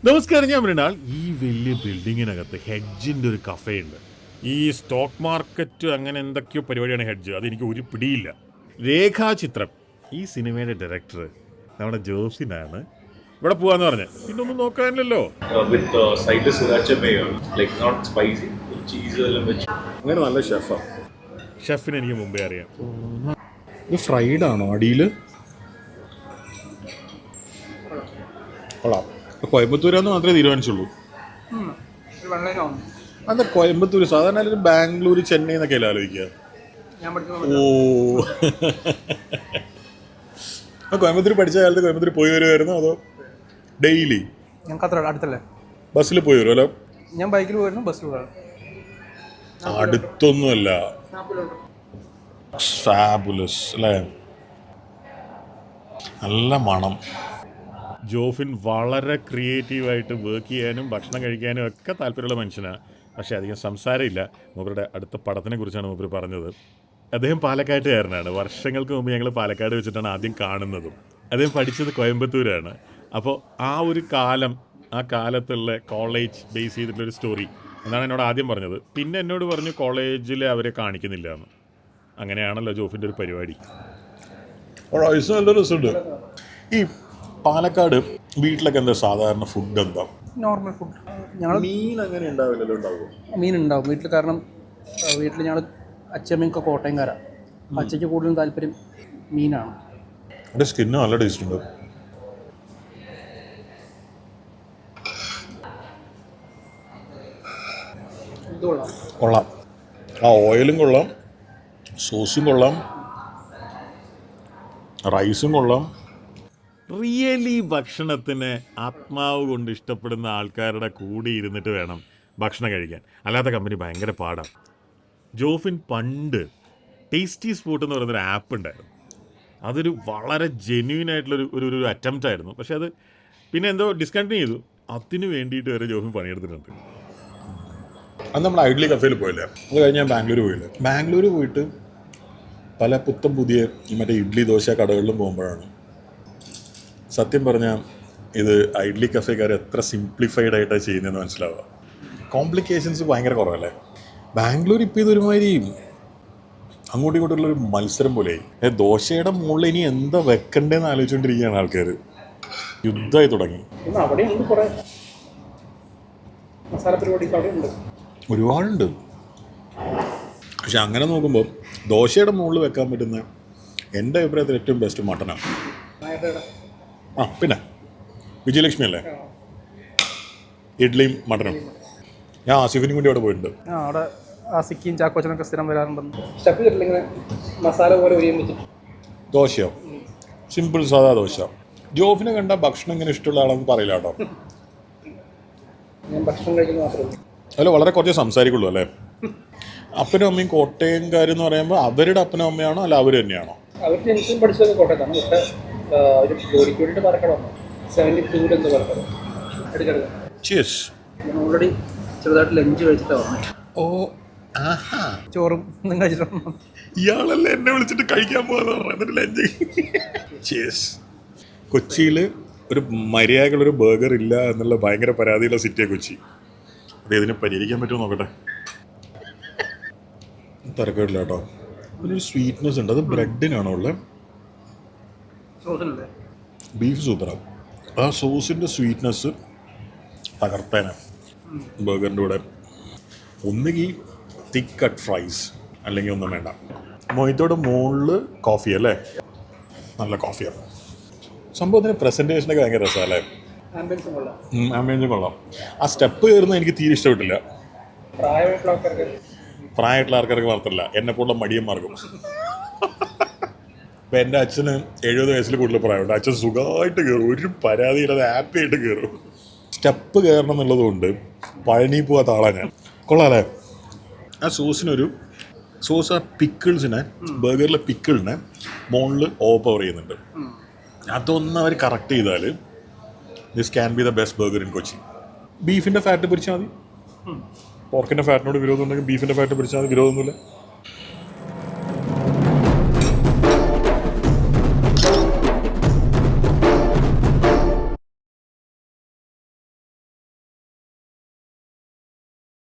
നമസ്കാരം, ഞാൻ മൃണാൾ. ഈ വലിയ ബിൽഡിങ്ങിനകത്ത് ഹെഡ്ജിൻ്റെ ഒരു കഫേ ഉണ്ട്. ഈ സ്റ്റോക്ക് മാർക്കറ്റ് അങ്ങനെ എന്തൊക്കെയോ പരിപാടിയാണ് ഹെഡ്ജ്. അതെനിക്ക് ഒരു പിടിയില്ല. രേഖാചിത്രം, ഈ സിനിമയുടെ ഡയറക്ടർ നമ്മുടെ ജോസിനാണ്. ഇവിടെ പോവാന്ന് പറഞ്ഞ് പിന്നെ ഒന്നും നോക്കാനില്ലല്ലോ. അങ്ങനെ നല്ല ഷെഫാ. ഷെഫിന് എനിക്ക് മുമ്പേ അറിയാം. ഇത് ഫ്രൈഡ് ആണോ അടിയിൽ? കൊള്ളാം. കോയമ്പത്തൂരാന്ന് മാത്രമേ തീരുമാനിച്ചുള്ളൂ. അതെ, കോയമ്പത്തൂർ സാധാരണ എല്ലാവരും ബാംഗ്ലൂർ, ചെന്നൈ എന്നൊക്കെ അല്ലേ ആലോചിക്കുക. ഓ, കോയമ്പത്തൂർ പഠിച്ച കാലത്ത് കോയമ്പത്തൂർ പോയി വരുമായിരുന്നു അതോ ഡെയിലി? ഞങ്ങൾക്ക് അത്ര അടുത്തല്ലേ, ബസ്സിൽ പോയി വരും അല്ലോ. ഞാൻ ബൈക്കിൽ പോയിരുന്നു, ബസ്സിൽ പോകാം. അടുത്തൊന്നുമല്ല. ഫാബുലസ് അല്ലേ, നല്ല മണം. ജോഫിൻ വളരെ ക്രിയേറ്റീവായിട്ട് വർക്ക് ചെയ്യാനും ഭക്ഷണം കഴിക്കാനും ഒക്കെ താല്പര്യമുള്ള മനുഷ്യനാണ്. പക്ഷേ അധികം സംസാരമില്ല. മൂപ്പരുടെ അടുത്ത പടത്തിനെ കുറിച്ചാണ് മൂപ്പർ പറഞ്ഞത്. അദ്ദേഹം പാലക്കാട്ടുകാരനാണ്. വർഷങ്ങൾക്ക് മുമ്പ് ഞങ്ങൾ പാലക്കാട് വെച്ചിട്ടാണ് ആദ്യം കാണുന്നതും. അദ്ദേഹം പഠിച്ചത് കോയമ്പത്തൂരാണ്. അപ്പോൾ ആ ഒരു കാലം, ആ കാലത്തുള്ള കോളേജ് ബേസ് ചെയ്തിട്ടുള്ളൊരു സ്റ്റോറി എന്നാണ് എന്നോട് ആദ്യം പറഞ്ഞത്. പിന്നെ എന്നോട് പറഞ്ഞു കോളേജിൽ അവരെ കാണിക്കുന്നില്ല എന്ന്. അങ്ങനെയാണല്ലോ ജോഫിൻ്റെ ഒരു പരിപാടി. നല്ല രസമുണ്ട്. ഈ പാലക്കാട് വീട്ടിലൊക്കെ എന്താ സാധാരണ ഫുഡ് എന്താ? Normal food. ഞങ്ങൾ മീൻ അങ്ങനെ ഉണ്ടാവില്ലല്ലോ? ഉണ്ടാവും, മീൻ ഉണ്ടാവും വീട്ടിൽ. കാരണം വീട്ടിൽ ഞങ്ങൾ അച്ഛമ്മയൊക്കെ കോട്ടയംകാരാണ്. അച്ഛയ്ക്ക് കൂടുതലും താല്പര്യം മീനാണ്. എൻ്റെ സ്കിന്ന് നല്ല ടേസ്റ്റ് ഉണ്ട്. കൊള്ളാം. ആ ഓയിലും കൊള്ളാം, സോസും കൊള്ളാം, റൈസും കൊള്ളാം. റിയലി ഭക്ഷണത്തിന് ആത്മാവ് കൊണ്ട് ഇഷ്ടപ്പെടുന്ന ആൾക്കാരുടെ കൂടെ ഇരുന്നിട്ട് വേണം ഭക്ഷണം കഴിക്കാൻ. അല്ലാത്ത കമ്പനി ഭയങ്കര പാടാണ്. ജോഫിൻ പണ്ട് ടേസ്റ്റി സ്പോട്ട് എന്ന് പറയുന്നൊരു ആപ്പ് ഉണ്ടായിരുന്നു. അതൊരു വളരെ ജെന്യൂൻ ആയിട്ടുള്ളൊരു ഒരു അറ്റംപ്റ്റ് ആയിരുന്നു. പക്ഷെ അത് പിന്നെ എന്തോ ഡിസ്കണ്ടിന്യൂ ചെയ്തു. അതിന് വേണ്ടിയിട്ട് വരെ ജോഫിൻ പണിയെടുത്തിട്ടുണ്ട്. അത് നമ്മൾ ഐഡ്ലി കഫേയിൽ പോയില്ലേ, അത് കഴിഞ്ഞ് ഞാൻ ബാംഗ്ലൂർ പോയില്ലേ. ബാംഗ്ലൂർ പോയിട്ട് പല പുത്തം പുതിയ മറ്റേ ഇഡ്ഡലി ദോശ കടകളിലും പോകുമ്പോഴാണ് സത്യം പറഞ്ഞാൽ ഇത് ഐഡ്ലി കഫേക്കാർ എത്ര സിംപ്ലിഫൈഡ് ആയിട്ടാണ് ചെയ്യുന്നതെന്ന് മനസ്സിലാവുക. കോംപ്ലിക്കേഷൻസ് ഭയങ്കര കുറവല്ലേ. ബാംഗ്ലൂർ ഇപ്പോൾ ഇതൊരുമാതിരി അങ്ങോട്ടും ഇങ്ങോട്ടുള്ളൊരു മത്സരം പോലെയായി. ദോശയുടെ മുകളിൽ ഇനി എന്താ വെക്കണ്ടേന്ന് ആലോചിച്ചുകൊണ്ടിരിക്കുകയാണ് ആൾക്കാർ. യുദ്ധമായി തുടങ്ങി. ഒരുപാടുണ്ട്. പക്ഷെ അങ്ങനെ നോക്കുമ്പോൾ ദോശയുടെ മുകളിൽ വെക്കാൻ പറ്റുന്ന എൻ്റെ അഭിപ്രായത്തിൽ ഏറ്റവും ബെസ്റ്റ് മട്ടനാണ്. ആ പിന്നെ വിജയലക്ഷ്മി അല്ലേ, ഇഡ്ലിയും മട്ടനും. ഞാൻ ആസിഫിനും കൂടി അവിടെ പോയിട്ടുണ്ട്. അവിടെ ആസിക്കും ചാക്കോച്ചനൊക്കെ സ്ഥിരം വരാറുണ്ട്. മസാല പോലെ ദോശയോ? സിമ്പിൾ സാധാ ദോശ. ജോഫിനെ കണ്ട ഭക്ഷണം ഇങ്ങനെ ഇഷ്ടമുള്ള ആളെന്ന് പറയില്ല കേട്ടോ. ഞാൻ ഭക്ഷണം കഴിക്കുന്നത് മാത്രമേ അല്ല, വളരെ കുറച്ച് സംസാരിക്കുള്ളൂ അല്ലേ. അപ്പനും അമ്മയും കോട്ടയംകാരെന്ന് പറയുമ്പോൾ അവരുടെ അപ്പനും അമ്മയാണോ അല്ല അവർ തന്നെയാണോ? അവർ ജനിച്ചും പഠിച്ചത് കോട്ടയത്താണ്. പക്ഷേ ഒരു ജോലിക്ക് വേണ്ടിയിട്ട് പാലക്കാട് വന്നു. 72 എന്ന് പറഞ്ഞത് എടുക്കരുത്. ഓൾറെഡി ചെറുതായിട്ട് ലഞ്ച് കഴിച്ചിട്ടാണ് വന്നത്. ഓ ആഹാ, ചോറും ഒന്നും കഴിച്ചിട്ടുണ്ട്. ഇയാളല്ലേ എന്നെ വിളിച്ചിട്ട് കഴിക്കാൻ പോകാന്ന് ലഞ്ച്. കൊച്ചിയിൽ ഒരു മര്യാദകളൊരു ബർഗർ ഇല്ല എന്നുള്ള ഭയങ്കര പരാതിയുള്ള സിറ്റിയാണ് കൊച്ചി. അത് ഇതിനെ പരിഹരിക്കാൻ പറ്റുമോ നോക്കട്ടെ. തിരക്കില്ല കേട്ടോ. അതിനൊരു സ്വീറ്റ്നെസ് ഉണ്ട്. അത് ബ്രെഡിനാണോ ഉള്ളത്? ബീഫ് സൂപ്പറാണ്. ആ സോസിൻ്റെ സ്വീറ്റ്നെസ് തകർപ്പേന ബർഗറിൻ്റെ കൂടെ. ഒന്നുകിൽ തിക്ക് കട്ട് ഫ്രൈസ് അല്ലെങ്കിൽ ഒന്നും വേണ്ട. മൊയ്ത്തോടെ മുകളിൽ കോഫി അല്ലേ, നല്ല കോഫിയാണ്. സംഭവത്തിന് പ്രസൻറ്റേഷനൊക്കെ ഭയങ്കര രസമല്ലേ. ആംബിയൻസും കൊള്ളാം. ആ സ്റ്റെപ്പ് കയറുന്നത് എനിക്ക് തീരെ ഇഷ്ടപ്പെട്ടില്ല. പ്രായമായിട്ടുള്ള ആൾക്കാർക്ക് മാത്രമല്ല, എന്നെപ്പോലുള്ള മടിയന്മാർക്കും. ഇപ്പം എൻ്റെ അച്ഛന് 70 വയസ്സിൽ കൂടുതൽ പ്രായമുണ്ട്. അച്ഛൻ സുഖമായിട്ട് കയറും, ഒരു പരാതിയില്ലാതെ ഹാപ്പി ആയിട്ട് കയറും. സ്റ്റെപ്പ് കയറണം എന്നുള്ളതുകൊണ്ട് പഴനി പോവാത്ത ആളാണ് ഞാൻ. കൊള്ളാമല്ലേ. ആ സോസ് ആ പിക്കിൾസിനെ, ബർഗറിലെ പിക്കിളിനെ മുകളിൽ ഓവർ ചെയ്യുന്നുണ്ട്. അതൊന്നും അവർ കറക്റ്റ് ചെയ്താൽ this can be the best burger in Kochi. ബീഫിൻ്റെ ഫാറ്റ് പിടിച്ചാൽ മതി. പോർക്കിൻ്റെ ഫാറ്റിനോട് വിരോധം ഉണ്ടെങ്കിൽ ബീഫിൻ്റെ ഫാറ്റ് പിടിച്ചാൽ മതി, വിരോധമൊന്നുമില്ല.